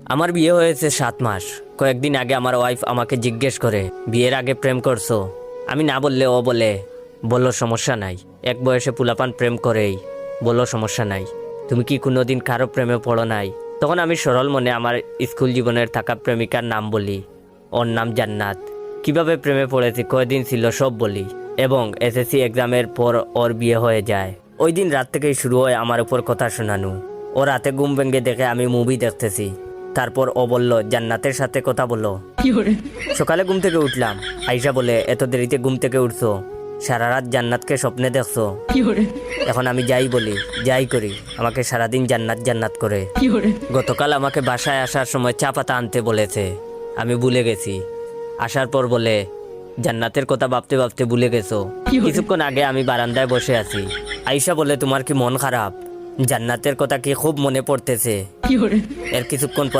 আমার বিয়ে হয়েছে 7 মাস। কয়েকদিন আগে আমার ওয়াইফ আমাকে জিজ্ঞেস করে, বিয়ের আগে প্রেম করছো? আমি না বললে ও বলে, বললো সমস্যা নাই, এক বয়সে পুলাপান প্রেম করেই, বললো সমস্যা নাই, তুমি কি কোনোদিন কারো প্রেমে পড়ো নাই? তখন আমি সরল মনে আমার স্কুল জীবনের থাকা প্রেমিকার নাম বলি। ওর নাম জান্নাত। কিভাবে প্রেমে পড়েছি, কয়দিন ছিল সব বলি। এবং এসএসসি এক্সামের পর ওর বিয়ে হয়ে যায়। ওই দিন রাত থেকেই শুরু হয় আমার উপর কথা শোনানো। ও রাতে ঘুম ভেঙে দেখে আমি মুভি দেখতেছি। তারপর ও বলল, জান্নাতের সাথে কথা বলো। সকালে ঘুম থেকে উঠলাম। আয়শা বলে, এত দেরিতে ঘুম থেকে উঠছো, সারা রাত জান্নাতকে স্বপ্নে দেখছো? এখন আমি যাই বলি, যাই করি, আমাকে সারাদিন জান্নাত জান্নাত করে। গতকাল আমাকে বাসায় আসার সময় চা পাতা আনতে বলেছে, আমি ভুলে গেছি। আসার পর বলে, জান্নাতের কথা ভাবতে ভাবতে ভুলে গেছো? কিছুক্ষণ আগে আমি বারান্দায় বসে আছি। আয়শা বলে, তোমার কি মন খারাপ? জান্নাতের কথা কি খুব মনে পড়তেছে? এর কিছুক্ষণ পর